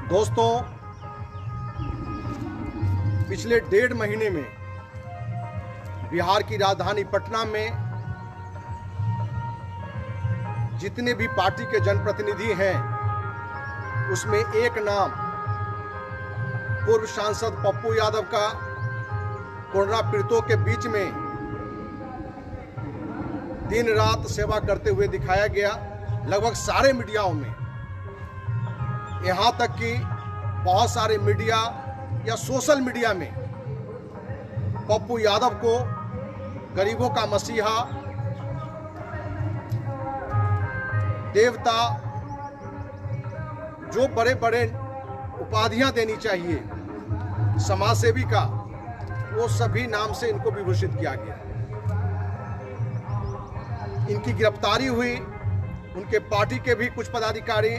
दोस्तों, पिछले 1.5 महीने में बिहार की राजधानी पटना में जितने भी पार्टी के जनप्रतिनिधि हैं, उसमें एक नाम पूर्व सांसद पप्पू यादव का कोरोना पीड़ितों के बीच में दिन रात सेवा करते हुए दिखाया गया। लगभग सारे मीडियाओं में, यहाँ तक कि बहुत सारे मीडिया या सोशल मीडिया में पप्पू यादव को गरीबों का मसीहा, देवता, जो बड़े बड़े उपाधियां देनी चाहिए समाजसेवी का, वो सभी नाम से इनको विभूषित किया गया। इनकी गिरफ्तारी हुई, उनके पार्टी के भी कुछ पदाधिकारी,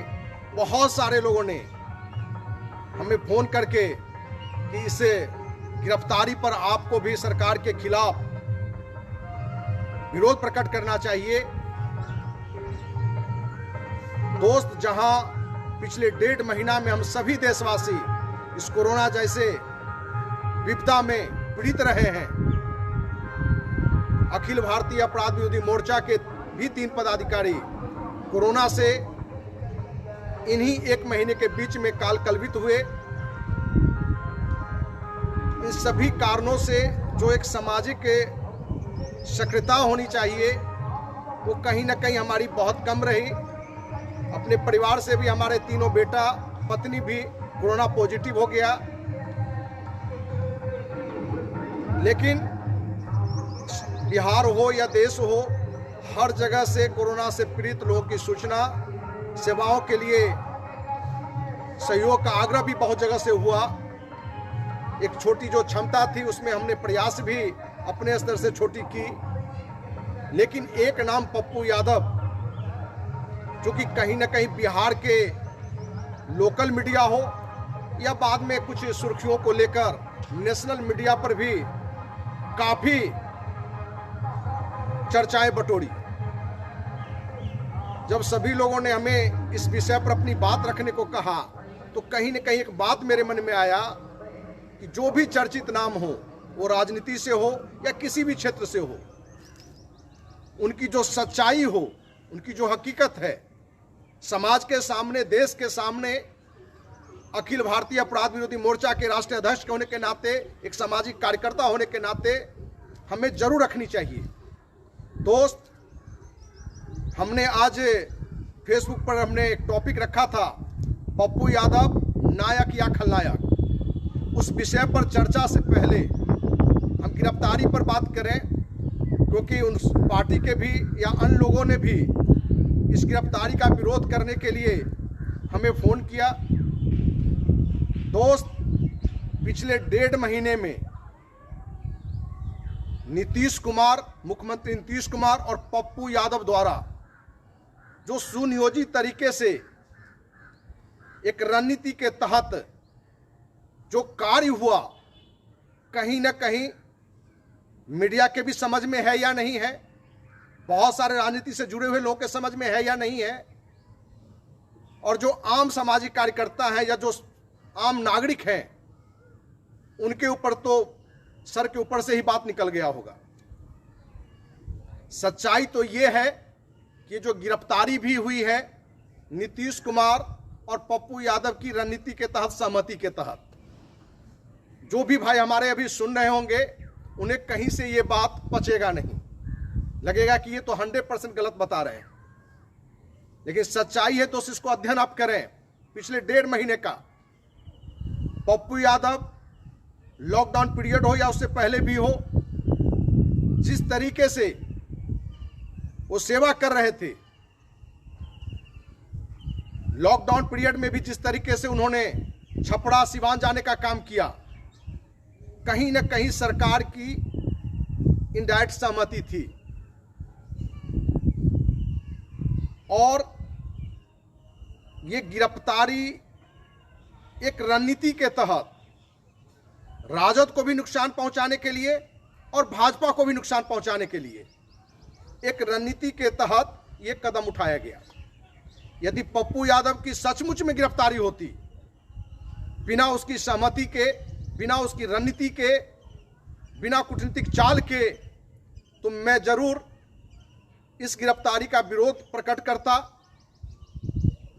बहुत सारे लोगों ने हमें फोन करके कि इस गिरफ्तारी पर आपको भी सरकार के खिलाफ विरोध प्रकट करना चाहिए। दोस्त, जहां पिछले 1.5 महीना में हम सभी देशवासी इस कोरोना जैसे विपदा में पीड़ित रहे हैं, अखिल भारतीय अपराध विरोधी मोर्चा के भी 3 पदाधिकारी कोरोना से इन्हीं 1 महीने के बीच में कालकलवित हुए। इन सभी कारणों से जो एक सामाजिक सक्रियता होनी चाहिए, वो कहीं ना कहीं हमारी बहुत कम रही। अपने परिवार से भी हमारे तीनों बेटा, पत्नी भी कोरोना पॉजिटिव हो गया। लेकिन बिहार हो या देश हो, हर जगह से कोरोना से पीड़ित लोगों की सूचना, सेवाओं के लिए सहयोग का आग्रह भी बहुत जगह से हुआ। एक छोटी जो क्षमता थी, उसमें हमने प्रयास भी अपने स्तर से छोटी की। लेकिन एक नाम पप्पू यादव, जो कि कहीं ना कहीं बिहार के लोकल मीडिया हो या बाद में कुछ सुर्खियों को लेकर नेशनल मीडिया पर भी काफी चर्चाएं बटोरी। जब सभी लोगों ने हमें इस विषय पर अपनी बात रखने को कहा, तो कहीं न कहीं एक बात मेरे मन में आया कि जो भी चर्चित नाम हो, वो राजनीति से हो या किसी भी क्षेत्र से हो, उनकी जो सच्चाई हो, उनकी जो हकीकत है, समाज के सामने, देश के सामने, अखिल भारतीय अपराध विरोधी मोर्चा के राष्ट्रीय अध्यक्ष होने के नाते, एक सामाजिक कार्यकर्ता होने के नाते हमें जरूर रखनी चाहिए। दोस्त, हमने आज फेसबुक पर हमने एक टॉपिक रखा था, पप्पू यादव नायक या खलनायक। उस विषय पर चर्चा से पहले हम गिरफ्तारी पर बात करें, क्योंकि उन पार्टी के भी या अन्य लोगों ने भी इस गिरफ्तारी का विरोध करने के लिए हमें फोन किया। दोस्त, पिछले 1.5 महीने में नीतीश कुमार, मुख्यमंत्री नीतीश कुमार और पप्पू यादव द्वारा जो सुनियोजित तरीके से एक रणनीति के तहत जो कार्य हुआ, कहीं ना कहीं मीडिया के भी समझ में है या नहीं है, बहुत सारे राजनीति से जुड़े हुए लोगों के समझ में है या नहीं है, और जो आम सामाजिक कार्यकर्ता हैं या जो आम नागरिक हैं, उनके ऊपर तो सर के ऊपर से ही बात निकल गया होगा। सच्चाई तो ये है कि जो गिरफ्तारी भी हुई है नीतीश कुमार और पप्पू यादव की रणनीति के तहत, सहमति के तहत। जो भी भाई हमारे अभी सुन रहे होंगे, उन्हें कहीं से ये बात पचेगा नहीं, लगेगा कि ये तो 100% गलत बता रहे हैं। लेकिन सच्चाई है तो इसको अध्ययन आप करें। पिछले 1.5 महीने का पप्पू यादव, लॉकडाउन पीरियड हो या उससे पहले भी हो, जिस तरीके से वो सेवा कर रहे थे, लॉकडाउन पीरियड में भी जिस तरीके से उन्होंने छपरा, सिवान जाने का काम किया, कहीं न कहीं सरकार की इनडायरेक्ट सहमति थी। और ये गिरफ्तारी एक रणनीति के तहत राजद को भी नुकसान पहुंचाने के लिए और भाजपा को भी नुकसान पहुंचाने के लिए एक रणनीति के तहत ये कदम उठाया गया। यदि पप्पू यादव की सचमुच में गिरफ्तारी होती बिना उसकी सहमति के, बिना उसकी रणनीति के, बिना कूटनीतिक चाल के, तो मैं जरूर इस गिरफ्तारी का विरोध प्रकट करता।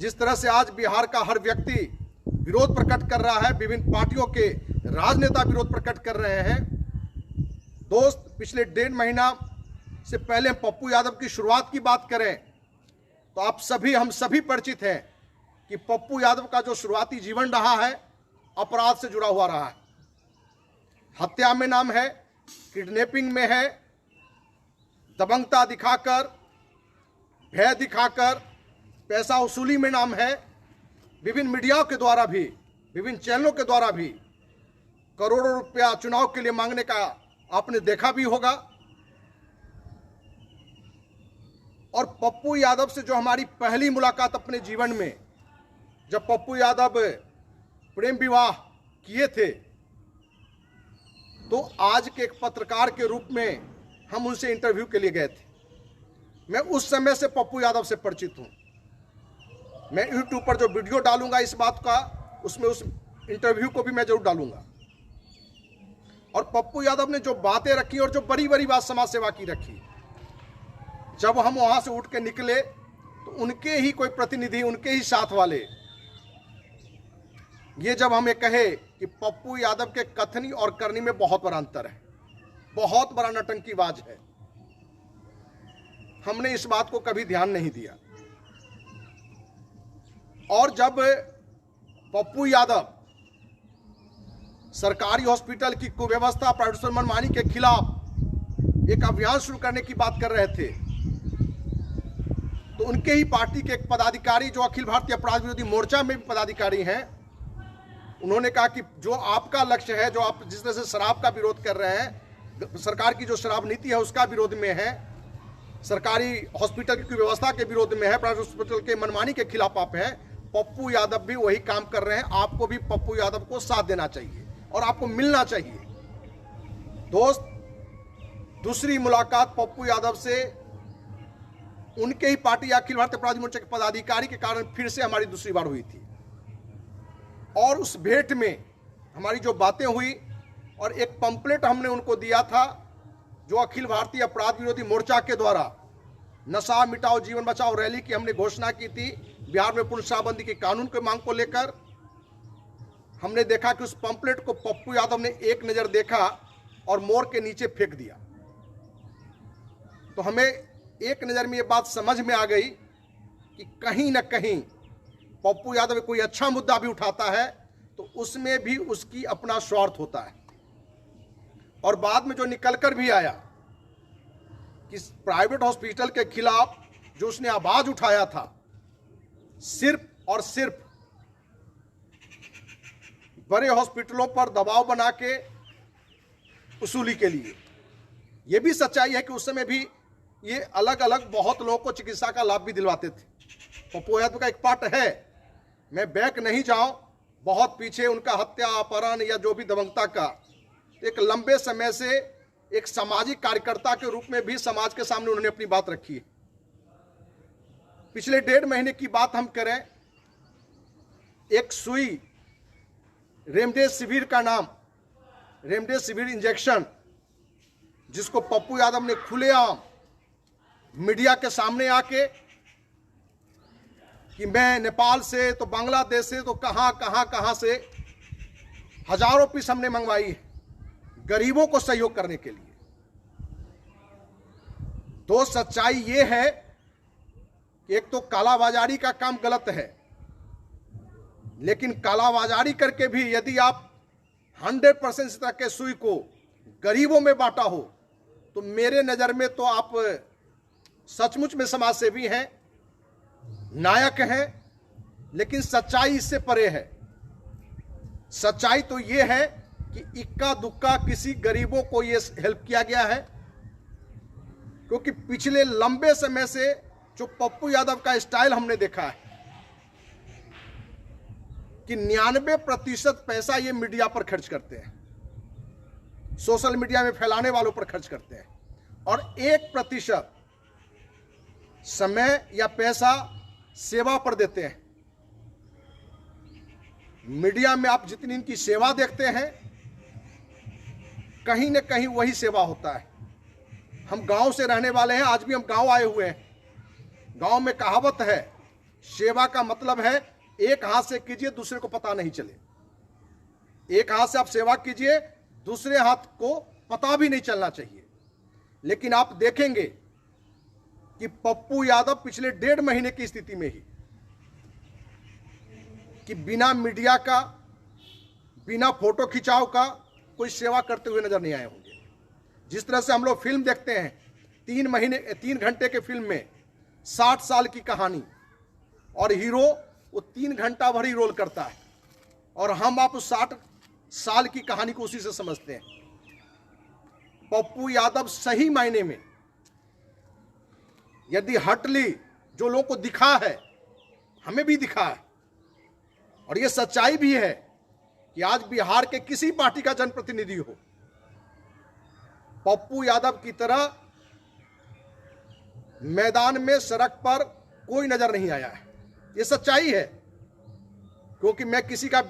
जिस तरह से आज बिहार का हर व्यक्ति विरोध प्रकट कर रहा है, विभिन्न पार्टियों के राजनेता विरोध प्रकट कर रहे हैं। दोस्त, पिछले 1.5 महीना से पहले पप्पू यादव की शुरुआत की बात करें तो हम सभी परिचित हैं कि पप्पू यादव का जो शुरुआती जीवन रहा है अपराध से जुड़ा हुआ रहा है। हत्या में नाम है, किडनैपिंग में है, दबंगता दिखाकर, भय दिखाकर, पैसा वसूली में नाम है। विभिन्न मीडियाओं के द्वारा भी, विभिन्न चैनलों के द्वारा भी करोड़ों रुपया चुनाव के लिए मांगने का आपने देखा भी होगा। और पप्पू यादव से जो हमारी पहली मुलाकात अपने जीवन में, जब पप्पू यादव प्रेम विवाह किए थे, तो आज के एक पत्रकार के रूप में हम उनसे इंटरव्यू के लिए गए थे। मैं उस समय से पप्पू यादव से परिचित हूं। मैं यूट्यूब पर जो वीडियो डालूंगा इस बात का, उसमें उस इंटरव्यू को भी मैं जरूर डालूंगा। और पप्पू यादव ने जो बातें रखी और जो बड़ी बड़ी बात समाज सेवा की रखी, जब हम वहां से उठ के निकले तो उनके ही कोई प्रतिनिधि, उनके ही साथ वाले ये जब हमें कहे कि पप्पू यादव के कथनी और करनी में बहुत बड़ा अंतर है, बहुत बड़ा नौटंकीबाज है, हमने इस बात को कभी ध्यान नहीं दिया। और जब पप्पू यादव सरकारी हॉस्पिटल की कुव्यवस्था, प्राइवेट मनमानी के खिलाफ एक अभियान शुरू करने की बात कर रहे थे, तो उनके ही पार्टी के एक पदाधिकारी जो अखिल भारतीय अपराध विरोधी मोर्चा में भी पदाधिकारी हैं, उन्होंने कहा कि जो आपका लक्ष्य है, जो आप जिस तरह से शराब का विरोध कर रहे हैं, सरकार की जो शराब नीति है उसका विरोध में है, सरकारी हॉस्पिटल की व्यवस्था के विरोध में है, प्राइवेट हॉस्पिटल के मनमानी के खिलाफ आप हैं। पप्पू यादव भी वही काम कर रहे हैं। आपको भी पप्पू यादव को साथ देना चाहिए और आपको मिलना चाहिए। दोस्त, दूसरी मुलाकात पप्पू यादव से उनके ही पार्टी अखिल भारतीय अपराधी मोर्चा के पदाधिकारी के कारण फिर से हमारी दूसरी बार हुई थी। और उस भेंट में हमारी जो बातें हुई, और एक पंपलेट हमने उनको दिया था जो अखिल भारतीय अपराध विरोधी मोर्चा के द्वारा नशा मिटाओ जीवन बचाओ रैली की हमने घोषणा की थी बिहार में पूर्ण शराबबंदी के कानून की मांग को लेकर। हमने देखा कि उस पंपलेट को पप्पू यादव ने एक नज़र देखा और मोर के नीचे फेंक दिया। तो हमें एक नज़र में ये बात समझ में आ गई कि कहीं ना कहीं पप्पू यादव कोई अच्छा मुद्दा भी उठाता है तो उसमें भी उसकी अपना स्वार्थ होता है। और बाद में जो निकलकर भी आया कि प्राइवेट हॉस्पिटल के खिलाफ जो उसने आवाज उठाया था, सिर्फ और सिर्फ बड़े हॉस्पिटलों पर दबाव बना के वसूली के लिए। यह भी सच्चाई है कि उस समय भी ये अलग अलग बहुत लोगों को चिकित्सा का लाभ भी दिलवाते थे। पप्पू यादव का एक पार्ट है, मैं बैक नहीं जाऊं, बहुत पीछे उनका हत्या, अपहरण या जो भी दबंगता का एक लंबे समय से एक सामाजिक कार्यकर्ता के रूप में भी समाज के सामने उन्होंने अपनी बात रखी है। पिछले 1.5 महीने की बात हम करें, एक सुई रेमडेसिविर का नाम, रेमडेसिविर इंजेक्शन, जिसको पप्पू यादव ने खुलेआम मीडिया के सामने आके कि मैं नेपाल से तो बांग्लादेश से तो कहां से हजारों पीस हमने मंगवाई है गरीबों को सहयोग करने के लिए। तो सच्चाई ये है कि एक तो कालाबाजारी का काम गलत है, लेकिन कालाबाजारी करके भी यदि आप 100% इस तरह के सुई को गरीबों में बांटा हो तो मेरे नज़र में तो आप सचमुच में समाज सेवी हैं, नायक हैं। लेकिन सच्चाई इससे परे है। सच्चाई तो ये है कि इक्का दुक्का किसी गरीबों को ये हेल्प किया गया है, क्योंकि पिछले लंबे समय से जो पप्पू यादव का स्टाइल हमने देखा है कि 99% पैसा ये मीडिया पर खर्च करते हैं, सोशल मीडिया में फैलाने वालों पर खर्च करते हैं, और 1% समय या पैसा सेवा पर देते हैं। मीडिया में आप जितनी इनकी सेवा देखते हैं, कहीं न कहीं वही सेवा होता है। हम गांव से रहने वाले हैं, आज भी हम गांव आए हुए हैं। गांव में कहावत है, सेवा का मतलब है एक हाथ से कीजिए, दूसरे को पता नहीं चले। एक हाथ से आप सेवा कीजिए, दूसरे हाथ को पता भी नहीं चलना चाहिए। लेकिन आप देखेंगे कि पप्पू यादव पिछले 1.5 महीने की स्थिति में ही कि बिना मीडिया का, बिना फोटो खिंचाव का कोई सेवा करते हुए नजर नहीं आए होंगे। जिस तरह से हम लोग फिल्म देखते हैं, 3 घंटे के फिल्म में 60 साल की कहानी, और हीरो वो 3 घंटा भर ही रोल करता है, और हम आप उस 60 साल की कहानी को उसी से समझते हैं। पप्पू यादव सही मायने में यदि हटली जो लोगों को दिखा है, हमें भी दिखा है, और ये सच्चाई भी है कि आज बिहार के किसी पार्टी का जनप्रतिनिधि हो, पप्पू यादव की तरह मैदान में, सड़क पर कोई नजर नहीं आया है। ये सच्चाई है, क्योंकि मैं किसी का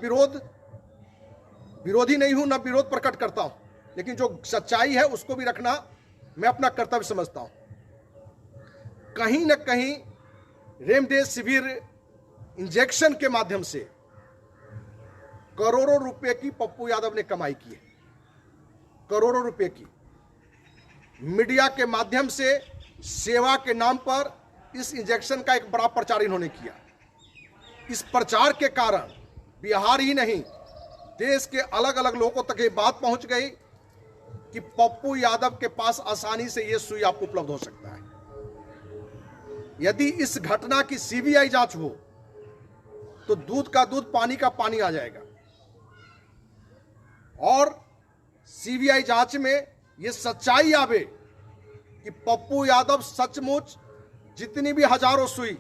विरोधी नहीं हूं, ना विरोध प्रकट करता हूं, लेकिन जो सच्चाई है उसको भी रखना मैं अपना कर्तव्य समझता हूं। कहीं न कहीं रेमडेसिविर इंजेक्शन के माध्यम से करोड़ों रुपए की पप्पू यादव ने कमाई की है, करोड़ों रुपए की। मीडिया के माध्यम से सेवा के नाम पर इस इंजेक्शन का एक बड़ा प्रचार इन्होंने किया। इस प्रचार के कारण बिहार ही नहीं, देश के अलग अलग लोगों तक ये बात पहुंच गई कि पप्पू यादव के पास आसानी से ये सुई आपको उपलब्ध हो सकता है। यदि इस घटना की सीबीआई जांच हो तो दूध का दूध, पानी का पानी आ जाएगा, और सीबीआई जांच में यह सच्चाई आवे कि पप्पू यादव सचमुच जितनी भी हजारों सुई,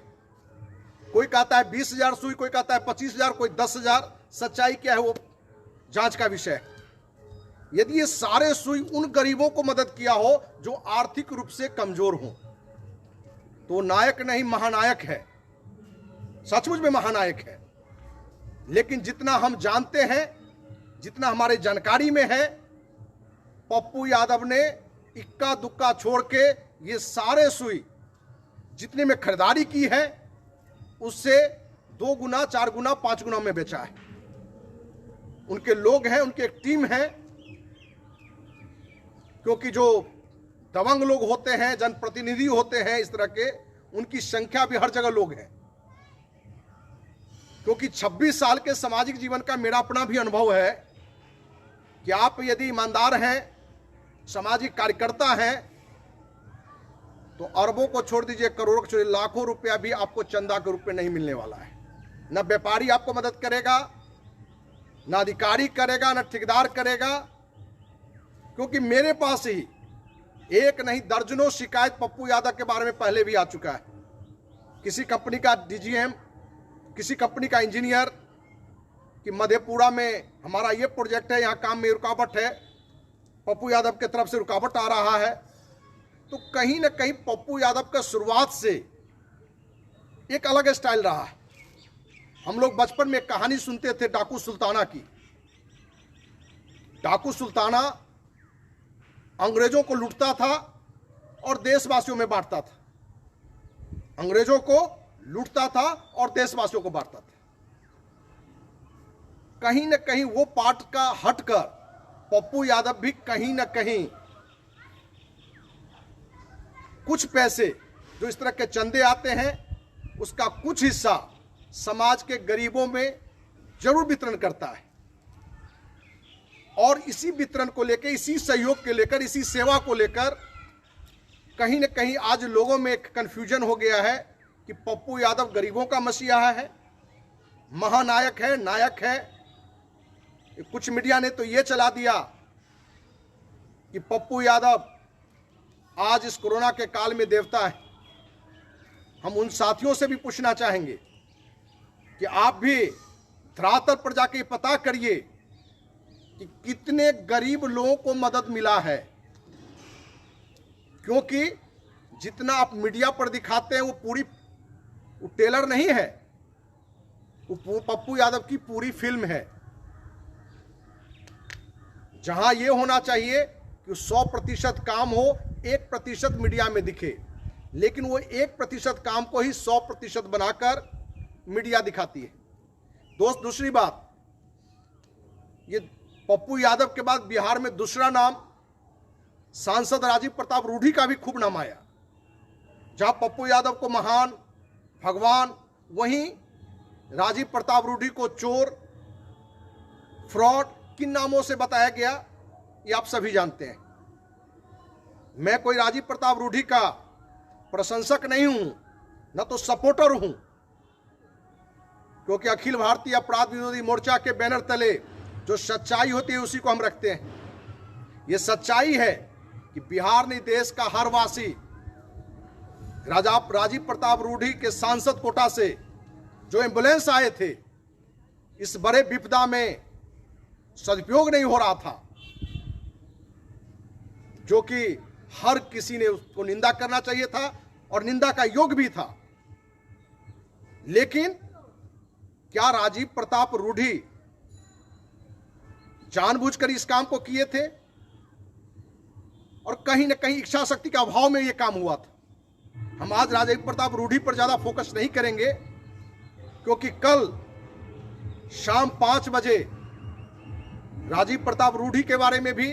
कोई कहता है 20,000 सुई, कोई कहता है 25,000, कोई 10,000, सच्चाई क्या है वो जांच का विषय है। यदि ये सारे सुई उन गरीबों को मदद किया हो जो आर्थिक रूप से कमजोर हो, तो नायक नहीं महानायक है, सचमुच में महानायक है। लेकिन जितना हम जानते हैं, जितना हमारे जानकारी में है, पप्पू यादव ने इक्का दुक्का छोड़ के ये सारे सुई जितने में खरीदारी की है उससे 2 गुना, 4 गुना, 5 गुना में बेचा है। उनके लोग हैं, उनकी एक टीम है, क्योंकि जो दबंग लोग होते हैं, जनप्रतिनिधि होते हैं इस तरह के, उनकी संख्या भी हर जगह लोग हैं। क्योंकि 26 साल के सामाजिक जीवन का मेरा अपना भी अनुभव है कि आप यदि ईमानदार हैं, सामाजिक कार्यकर्ता हैं, तो अरबों को छोड़ दीजिए, करोड़ों को छोड़ दीजिए, लाखों रुपया भी आपको चंदा के रूप में नहीं मिलने वाला है। न व्यापारी आपको मदद करेगा, न अधिकारी करेगा, न ठेकेदार करेगा। क्योंकि मेरे पास ही एक नहीं दर्जनों शिकायत पप्पू यादव के बारे में पहले भी आ चुका है। किसी कंपनी का डीजीएम, किसी कंपनी का इंजीनियर कि मधेपुरा में हमारा ये प्रोजेक्ट है, यहाँ काम में रुकावट है, पप्पू यादव की तरफ से रुकावट आ रहा है। तो कहीं ना कहीं पप्पू यादव का शुरुआत से एक अलग स्टाइल रहा है। हम लोग बचपन में एक कहानी सुनते थे डाकू सुल्ताना की। डाकू सुल्ताना अंग्रेजों को लूटता था और देशवासियों में बांटता था। अंग्रेजों को लूटता था और देशवासियों को बांटता था। कहीं ना कहीं वो पार्ट का हटकर पप्पू यादव भी कहीं ना कहीं कुछ पैसे जो इस तरह के चंदे आते हैं उसका कुछ हिस्सा समाज के गरीबों में जरूर वितरण करता है। और इसी वितरण को लेकर, इसी सहयोग के लेकर, इसी सेवा को लेकर कहीं ना कहीं आज लोगों में एक कंफ्यूजन हो गया है कि पप्पू यादव गरीबों का मसीहा है, महानायक है, नायक है। कुछ मीडिया ने तो ये चला दिया कि पप्पू यादव आज इस कोरोना के काल में देवता है। हम उन साथियों से भी पूछना चाहेंगे कि आप भी धरातल पर जाके पता करिए कि कितने गरीब लोगों को मदद मिला है। क्योंकि जितना आप मीडिया पर दिखाते हैं वो पूरी टेलर नहीं है। वो पप्पू यादव की पूरी फिल्म है, जहां ये होना चाहिए कि 100% काम हो, 1% मीडिया में दिखे, लेकिन वो 1% काम को ही 100% बनाकर मीडिया दिखाती है। दोस्त, दूसरी बात, ये पप्पू यादव के बाद बिहार में दूसरा नाम सांसद राजीव प्रताप रूढ़ी का भी खूब नाम आया। जहां पप्पू यादव को महान, भगवान, वहीं राजीव प्रताप रूढ़ी को चोर, फ्रॉड, किन नामों से बताया गया ये आप सभी जानते हैं। मैं कोई राजीव प्रताप रूढ़ी का प्रशंसक नहीं हूं, न तो सपोर्टर हूं, क्योंकि अखिल भारतीय अपराध विरोधी मोर्चा के बैनर तले जो सच्चाई होती है उसी को हम रखते हैं। यह सच्चाई है कि बिहार ने देश का हर वासी राजीव प्रताप रूढ़ी के सांसद कोटा से जो एम्बुलेंस आए थे, इस बड़े विपदा में सदुपयोग नहीं हो रहा था, जो कि हर किसी ने उसको निंदा करना चाहिए था और निंदा का योग भी था। लेकिन क्या राजीव प्रताप रूढ़ी जानबूझकर इस काम को किए थे? और कहीं ना कहीं इच्छा शक्ति के अभाव में यह काम हुआ था। हम आज राजीव प्रताप रूढ़ी पर ज्यादा फोकस नहीं करेंगे, क्योंकि कल शाम 5 बजे राजीव प्रताप रूढ़ी के बारे में भी,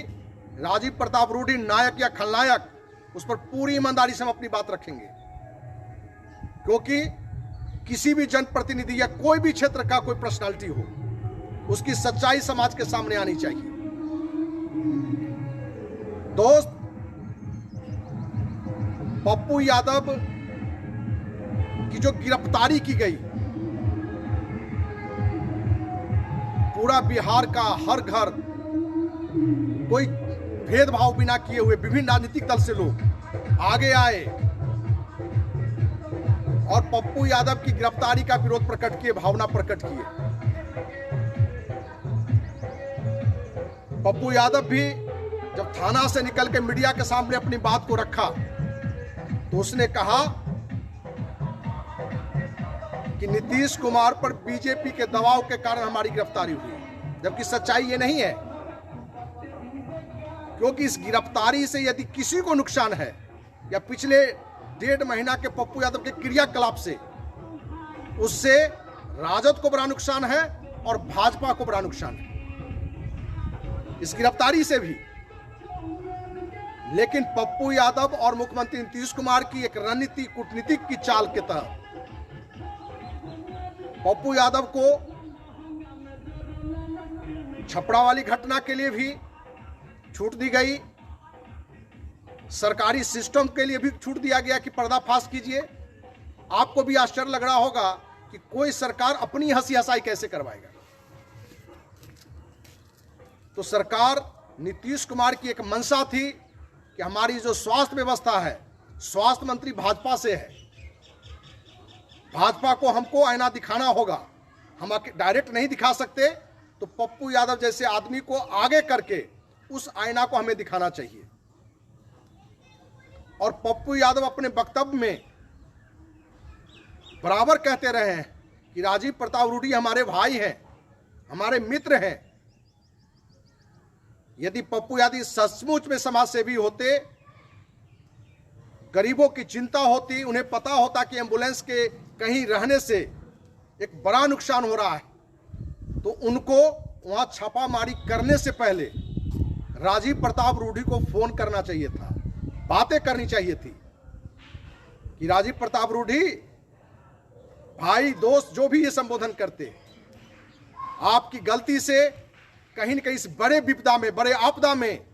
राजीव प्रताप रूढ़ी नायक या खलनायक, उस पर पूरी ईमानदारी से हम अपनी बात रखेंगे। क्योंकि किसी भी जनप्रतिनिधि या कोई भी क्षेत्र का कोई पर्सनालिटी हो, उसकी सच्चाई समाज के सामने आनी चाहिए। दोस्त, पप्पू यादव की जो गिरफ्तारी की गई, पूरा बिहार का हर घर, कोई भेदभाव बिना किए हुए विभिन्न राजनीतिक दल से लोग आगे आए और पप्पू यादव की गिरफ्तारी का विरोध प्रकट किए, भावना प्रकट किए। पप्पू यादव भी जब थाना से निकल के मीडिया के सामने अपनी बात को रखा, तो उसने कहा कि नीतीश कुमार पर बीजेपी के दबाव के कारण हमारी गिरफ्तारी हुई, जबकि सच्चाई ये नहीं है। क्योंकि इस गिरफ्तारी से यदि किसी को नुकसान है, या पिछले 1.5 महीना के पप्पू यादव के क्रियाकलाप से, उससे राजद को बड़ा नुकसान है और भाजपा को बड़ा नुकसान है, इस गिरफ्तारी से भी। लेकिन पप्पू यादव और मुख्यमंत्री नीतीश कुमार की एक रणनीति, कूटनीतिक की चाल के तहत पप्पू यादव को छपरा वाली घटना के लिए भी छूट दी गई, सरकारी सिस्टम के लिए भी छूट दिया गया कि पर्दाफाश कीजिए। आपको भी आश्चर्य लग रहा होगा कि कोई सरकार अपनी हंसी हंसाई कैसे करवाएगा। तो सरकार, नीतीश कुमार की एक मंशा थी कि हमारी जो स्वास्थ्य व्यवस्था है, स्वास्थ्य मंत्री भाजपा से है, भाजपा को हमको आईना दिखाना होगा, हम डायरेक्ट नहीं दिखा सकते, तो पप्पू यादव जैसे आदमी को आगे करके उस आईना को हमें दिखाना चाहिए। और पप्पू यादव अपने वक्तव्य में बराबर कहते रहे हैं कि राजीव प्रताप रूढ़ी हमारे भाई हैं, हमारे मित्र हैं। यदि पप्पू यादव सचमुच में समाज सेवी होते, गरीबों की चिंता होती, उन्हें पता होता कि एम्बुलेंस के कहीं रहने से एक बड़ा नुकसान हो रहा है, तो उनको वहां छापामारी करने से पहले राजीव प्रताप रूढ़ी को फोन करना चाहिए था, बातें करनी चाहिए थी कि राजीव प्रताप रूढ़ी भाई, दोस्त, जो भी ये संबोधन करते, आपकी गलती से कहीं न कहीं इस बड़े विपदा में, बड़े आपदा में,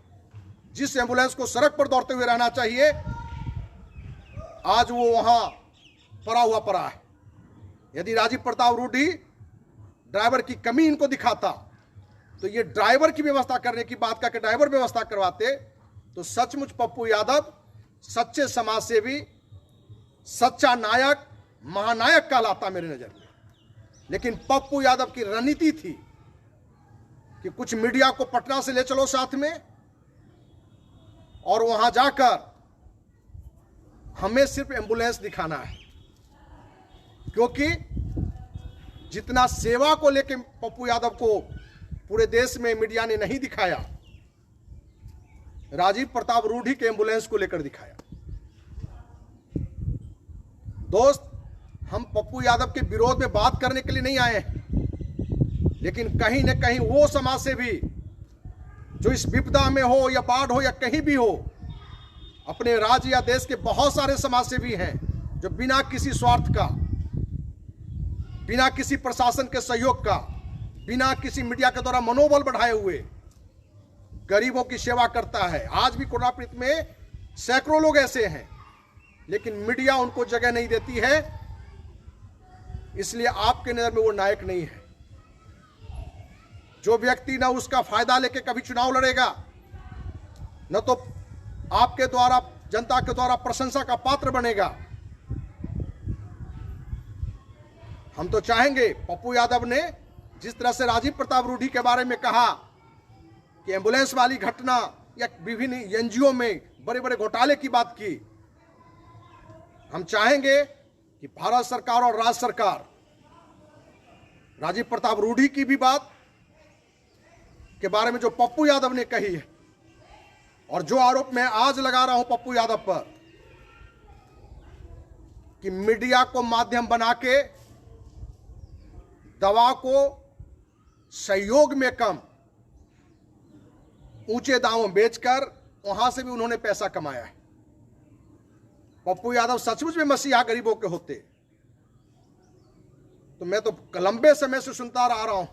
जिस एम्बुलेंस को सड़क पर दौड़ते हुए रहना चाहिए, आज वो वहां पड़ा है। यदि राजीव प्रताप रूढ़ी ड्राइवर की कमी इनको दिखाता, तो ये ड्राइवर की व्यवस्था करने की बात करके ड्राइवर व्यवस्था करवाते, तो सचमुच पप्पू यादव सच्चे समाज सेवी, सच्चा नायक, महानायक कहलाता मेरे नजर में। लेकिन पप्पू यादव की रणनीति थी कि कुछ मीडिया को पटना से ले चलो साथ में, और वहां जाकर हमें सिर्फ एम्बुलेंस दिखाना है, क्योंकि जितना सेवा को लेकर पप्पू यादव को पूरे देश में मीडिया ने नहीं दिखाया, राजीव प्रताप रूढ़ी के एम्बुलेंस को लेकर दिखाया। दोस्त, हम पप्पू यादव के विरोध में बात करने के लिए नहीं आए हैं, लेकिन कहीं न कहीं वो समाज सेवी जो इस विपदा में हो या बाढ़ हो या कहीं भी हो, अपने राज्य या देश के बहुत सारे समाज सेवी हैं जो बिना किसी स्वार्थ का, बिना किसी प्रशासन के सहयोग का, बिना किसी मीडिया के द्वारा मनोबल बढ़ाए हुए गरीबों की सेवा करता है। आज भी कोरोना पीड़ित में सैकड़ों लोग ऐसे हैं, लेकिन मीडिया उनको जगह नहीं देती है, इसलिए आपके नजर में वो नायक नहीं है। जो व्यक्ति ना उसका फायदा लेके कभी चुनाव लड़ेगा, न तो आपके द्वारा, जनता के द्वारा प्रशंसा का पात्र बनेगा। हम तो चाहेंगे, पप्पू यादव ने जिस तरह से राजीव प्रताप रूढ़ी के बारे में कहा कि एम्बुलेंस वाली घटना या विभिन्न एनजीओ में बड़े बड़े घोटाले की बात की, हम चाहेंगे कि भारत सरकार और राज्य सरकार राजीव प्रताप रूढ़ी की भी बात के बारे में जो पप्पू यादव ने कही है, और जो आरोप मैं आज लगा रहा हूं पप्पू यादव पर कि मीडिया को माध्यम बना के दवा को सहयोग में कम ऊंचे दामों में बेचकर वहां से भी उन्होंने पैसा कमाया है। पप्पू यादव सचमुच में मसीहा गरीबों के होते तो मैं तो लंबे समय से सुनता आ रहा हूं।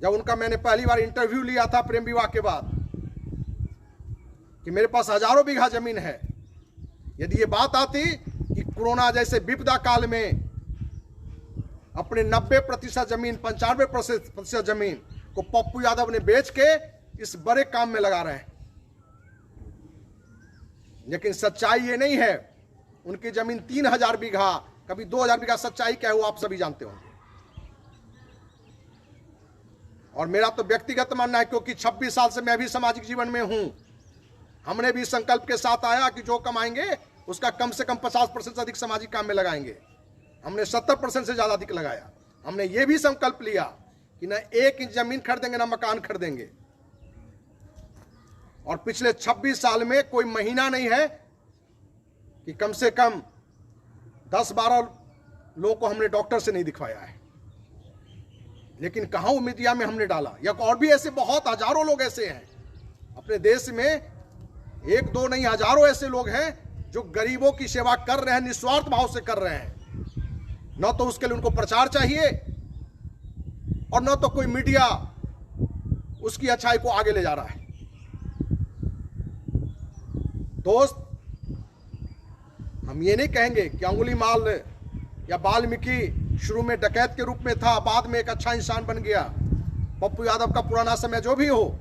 जब उनका मैंने पहली बार इंटरव्यू लिया था प्रेम विवाह के बाद कि मेरे पास हजारों बीघा जमीन है, यदि ये बात आती कि कोरोना जैसे विपदा काल में अपने 90% जमीन, 95% जमीन को पप्पू यादव ने बेच के इस बड़े काम में लगा रहे हैं, लेकिन सच्चाई ये नहीं है। उनकी जमीन 3000 बीघा, कभी 2000 बीघा, सच्चाई क्या है वो आप सभी जानते होंगे। और मेरा तो व्यक्तिगत मानना है, क्योंकि 26 साल से मैं भी सामाजिक जीवन में हूं, हमने भी संकल्प के साथ आया कि जो कमाएंगे उसका कम से कम 50% से अधिक सामाजिक काम में लगाएंगे। हमने 70% से ज्यादा अधिक लगाया। हमने ये भी संकल्प लिया कि न 1 इंच जमीन खरीदेंगे, न मकान खरीदेंगे। और पिछले 26 साल में कोई महीना नहीं है कि कम से कम 10-12 लोगों को हमने डॉक्टर से नहीं दिखवाया है। लेकिन कहां वो मीडिया में हमने डाला, या और भी ऐसे बहुत हजारों लोग ऐसे हैं अपने देश में, 1-2 नहीं हजारों ऐसे लोग हैं जो गरीबों की सेवा कर रहे हैं, निस्वार्थ भाव से कर रहे हैं। न तो उसके लिए उनको प्रचार चाहिए और न तो कोई मीडिया उसकी अच्छाई को आगे ले जा रहा है। दोस्त, हम ये नहीं कहेंगे कि अंगुलीमाल या वाल्मीकि शुरू में डकैत के रूप में था, बाद में एक अच्छा इंसान बन गया। पप्पू यादव का पुराना समय जो भी हो,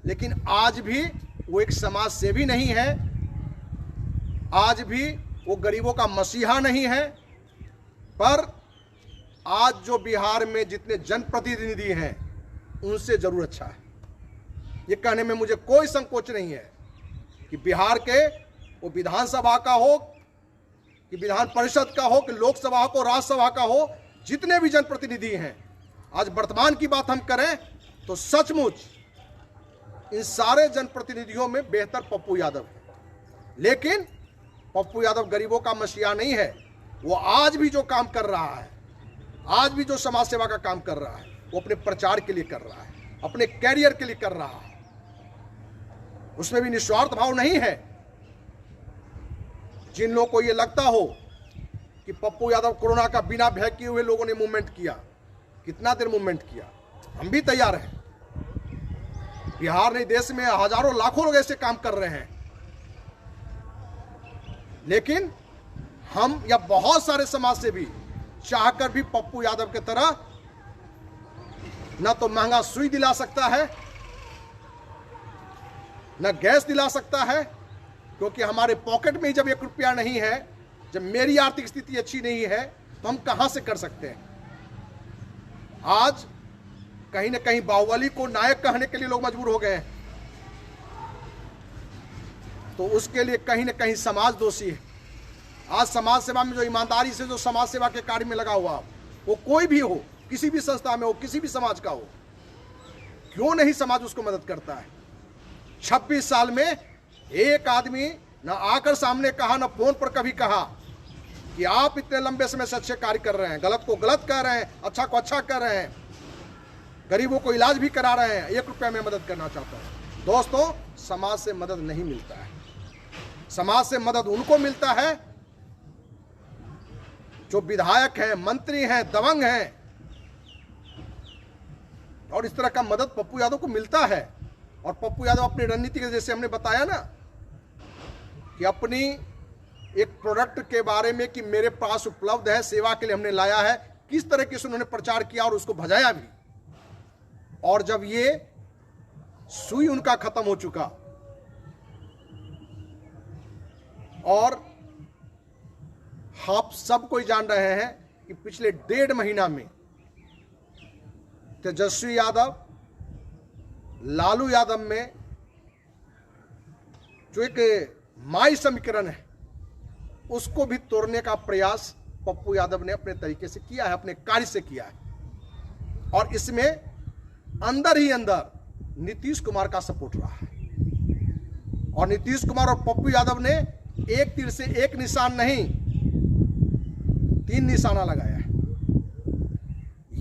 लेकिन आज भी वो एक समाज सेवी नहीं है, आज भी वो गरीबों का मसीहा नहीं है। पर आज जो बिहार में जितने जनप्रतिनिधि हैं उनसे जरूर अच्छा है। ये कहने में मुझे कोई संकोच नहीं है कि बिहार के, वो विधानसभा का हो कि विधान परिषद का हो कि लोकसभा को, राज्यसभा का हो, जितने भी जनप्रतिनिधि हैं, आज वर्तमान की बात हम करें तो सचमुच इन सारे जनप्रतिनिधियों में बेहतर पप्पू यादव है। लेकिन पप्पू यादव गरीबों का मसीहा नहीं है। वो आज भी जो काम कर रहा है, आज भी जो समाज सेवा का काम कर रहा है, वो अपने प्रचार के लिए कर रहा है, अपने कैरियर के लिए कर रहा है। उसमें भी निस्वार्थ भाव नहीं है। जिन लोगों को ये लगता हो कि पप्पू यादव कोरोना का बिना भय किए हुए लोगों ने मूवमेंट किया, कितना देर मूवमेंट किया, हम भी तैयार हैं। बिहार नहीं, देश में हजारों लाखों लोग ऐसे काम कर रहे हैं, लेकिन हम या बहुत सारे समाज से भी चाहकर भी पप्पू यादव की तरह न तो महंगा सुई दिला सकता है, न गैस दिला सकता है, क्योंकि हमारे पॉकेट में ही जब 1 रुपया नहीं है, जब मेरी आर्थिक स्थिति अच्छी नहीं है, तो हम कहां से कर सकते हैं। आज कहीं ना कहीं बाहुबली को नायक कहने के लिए लोग मजबूर हो गए हैं, तो उसके लिए कहीं ना कहीं समाज दोषी है। आज समाज सेवा में जो ईमानदारी से जो समाज सेवा के कार्य में लगा हुआ, वो कोई भी हो, किसी भी संस्था में हो, किसी भी समाज का हो, क्यों नहीं समाज उसको मदद करता है? 26 साल में एक आदमी न आकर सामने कहा, न फोन पर कभी कहा कि आप इतने लंबे समय से अच्छे कार्य कर रहे हैं, गलत को गलत कर रहे हैं, अच्छा को अच्छा कर रहे हैं, गरीबों को इलाज भी करा रहे हैं, 1 रुपया में मदद करना चाहता हूं। दोस्तों, समाज से मदद नहीं मिलता है। समाज से मदद उनको मिलता है जो विधायक हैं, मंत्री हैं, दबंग हैं, और इस तरह का मदद पप्पू यादव को मिलता है। और पप्पू यादव अपनी रणनीति के, जैसे हमने बताया ना, कि अपनी एक प्रोडक्ट के बारे में कि मेरे पास उपलब्ध है, सेवा के लिए हमने लाया है, किस तरह से उन्होंने प्रचार किया और उसको भजाया भी। और जब ये सुई उनका खत्म हो चुका और आप सब कोई जान रहे हैं कि पिछले 1.5 महीना में तेजस्वी यादव, लालू यादव में जो एक माई समीकरण है, उसको भी तोड़ने का प्रयास पप्पू यादव ने अपने तरीके से किया है, अपने कार्य से किया है। और इसमें अंदर ही अंदर नीतीश कुमार का सपोर्ट रहा है। और नीतीश कुमार और पप्पू यादव ने एक तीर से एक निशान नहीं, 3 निशाना लगाया है।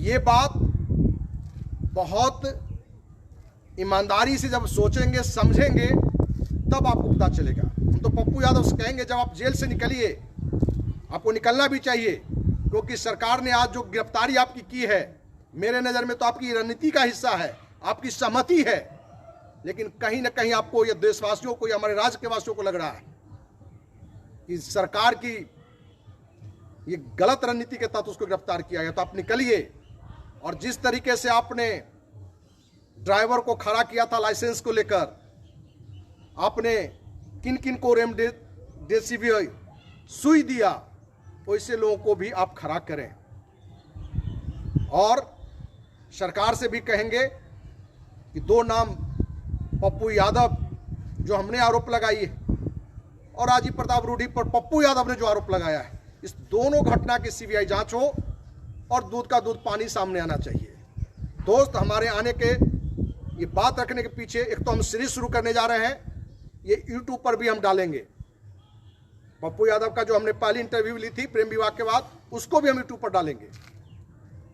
ये बात बहुत ईमानदारी से जब सोचेंगे, समझेंगे, तब आपको पता चलेगा। हम तो पप्पू यादव से कहेंगे, जब आप जेल से निकलिए, आपको निकलना भी चाहिए, क्योंकि सरकार ने आज जो गिरफ्तारी आपकी की है, मेरे नज़र में तो आपकी रणनीति का हिस्सा है, आपकी सहमति है। लेकिन कहीं ना कहीं आपको, ये देशवासियों को, या हमारे राज्य के वासियों को लग रहा है कि सरकार की ये गलत रणनीति के तहत उसको गिरफ्तार किया गया। तो आप निकलिए। और जिस तरीके से आपने ड्राइवर को खड़ा किया था लाइसेंस को लेकर, आपने किन किन को रेमडेसिविर सुई दिया, वैसे लोगों को भी आप खड़ा करें। और सरकार से भी कहेंगे कि 2 नाम पप्पू यादव जो हमने आरोप लगाई है, और राजीव प्रताप रूडी पर पप्पू यादव ने जो आरोप लगाया है, इस दोनों घटना की सीबीआई जांच हो और दूध का दूध पानी सामने आना चाहिए। दोस्त, हमारे आने के, ये बात रखने के पीछे एक तो हम सीरीज शुरू करने जा रहे हैं, ये यूट्यूब पर भी हम डालेंगे। पप्पू यादव का जो हमने पहली इंटरव्यू ली थी प्रेम विवाह के बाद, उसको भी हम यूट्यूब पर डालेंगे,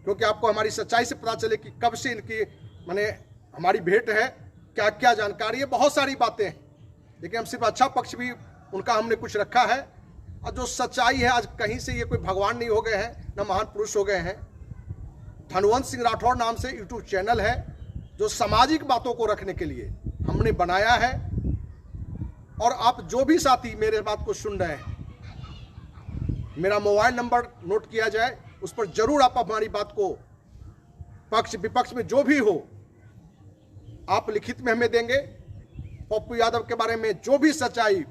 क्योंकि आपको हमारी सच्चाई से पता चले कि कब से इनकी माने हमारी भेंट है, क्या क्या जानकारी है, बहुत सारी बातें हैं। लेकिन हम सिर्फ अच्छा पक्ष भी उनका हमने कुछ रखा है, और जो सच्चाई है, आज कहीं से ये कोई भगवान नहीं हो गए हैं, न महान पुरुष हो गए हैं। धनवंत सिंह राठौर नाम से यूट्यूब चैनल है, जो सामाजिक बातों को रखने के लिए हमने बनाया है। और आप जो भी साथी मेरे बात को सुन रहे हैं, मेरा मोबाइल नंबर नोट किया जाए, उस पर जरूर आप हमारी बात को, पक्ष विपक्ष में जो भी हो, आप लिखित में हमें देंगे। पप्पू यादव के बारे में जो भी सच्चाई,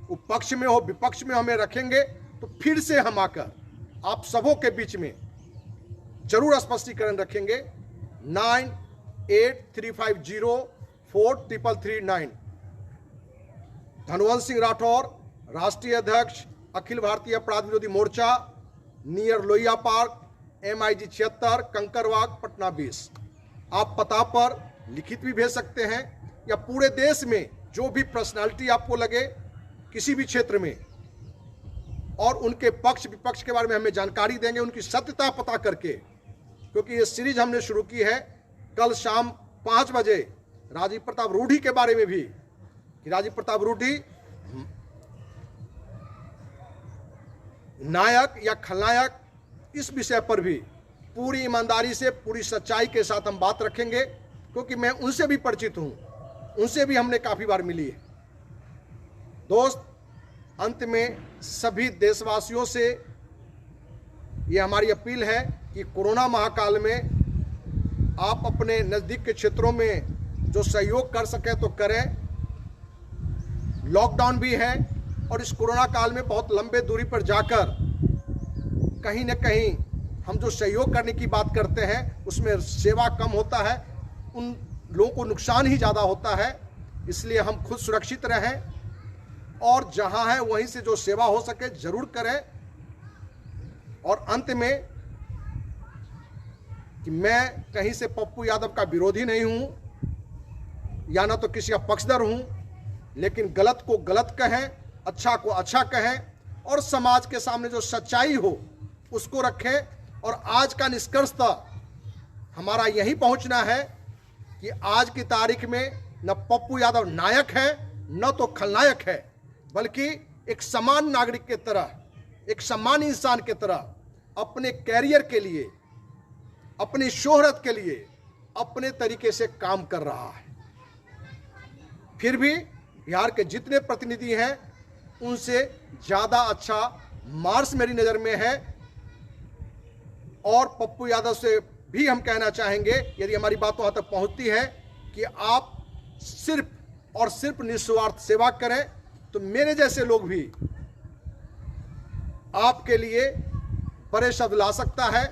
वो पक्ष में हो विपक्ष में, हमें रखेंगे। तो फिर से हम आकर आप सबों के बीच में जरूर स्पष्टीकरण रखेंगे। 9835043339। धनवंत सिंह राठौर, राष्ट्रीय अध्यक्ष, अखिल भारतीय अपराध विरोधी मोर्चा, near Lohia park, MIG 76, Kankarbagh, Patna 20। आप पता पर लिखित भी भेज सकते हैं, या पूरे देश में जो भी पर्सनालिटी आपको लगे किसी भी क्षेत्र में, और उनके पक्ष विपक्ष के बारे में हमें जानकारी देंगे, उनकी सत्यता पता करके। क्योंकि ये सीरीज हमने शुरू की है, कल शाम 5 बजे राजीव प्रताप रूडी के बारे में भी, कि राजीव प्रताप रूडी नायक या खलनायक, इस विषय पर भी पूरी ईमानदारी से, पूरी सच्चाई के साथ हम बात रखेंगे। क्योंकि मैं उनसे भी परिचित हूं, उनसे भी हमने काफ़ी बार मिली है। दोस्त, अंत में सभी देशवासियों से ये हमारी अपील है कि कोरोना महाकाल में आप अपने नज़दीक के क्षेत्रों में जो सहयोग कर सकें तो करें। लॉकडाउन भी है, और इस कोरोना काल में बहुत लंबे दूरी पर जाकर कहीं न कहीं हम जो सहयोग करने की बात करते हैं, उसमें सेवा कम होता है, उन लोगों को नुकसान ही ज़्यादा होता है। इसलिए हम खुद सुरक्षित रहें, और जहां है वहीं से जो सेवा हो सके जरूर करें। और अंत में कि मैं कहीं से पप्पू यादव का विरोधी नहीं हूं या ना तो किसी का पक्षधर हूं, लेकिन गलत को गलत कहें, अच्छा को अच्छा कहें और समाज के सामने जो सच्चाई हो उसको रखें। और आज का निष्कर्षतः हमारा यही पहुंचना है कि आज की तारीख में न पप्पू यादव नायक है न तो खलनायक है, बल्कि एक समान नागरिक के तरह, एक समान इंसान के तरह अपने कैरियर के लिए, अपनी शोहरत के लिए अपने तरीके से काम कर रहा है। फिर भी बिहार के जितने प्रतिनिधि हैं उनसे ज़्यादा अच्छा मार्क्स मेरी नज़र में है। और पप्पू यादव से भी हम कहना चाहेंगे, यदि हमारी बात वहाँ तक पहुँचती है, कि आप सिर्फ और सिर्फ निस्वार्थ सेवा करें तो मेरे जैसे लोग भी आपके लिए बड़े शब्द ला सकता है।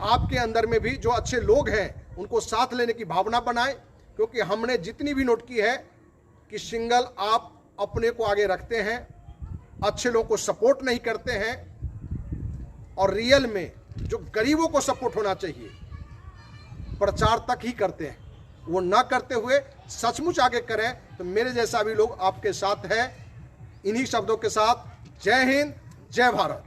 आपके अंदर में भी जो अच्छे लोग हैं उनको साथ लेने की भावना बनाएं, क्योंकि हमने जितनी भी नोट की है कि सिंगल आप अपने को आगे रखते हैं, अच्छे लोगों को सपोर्ट नहीं करते हैं, और रियल में जो गरीबों को सपोर्ट होना चाहिए प्रचार तक ही करते हैं, वो ना करते हुए सचमुच आगे करें तो मेरे जैसा भी लोग आपके साथ है। इन्हीं शब्दों के साथ जय हिंद, जय भारत।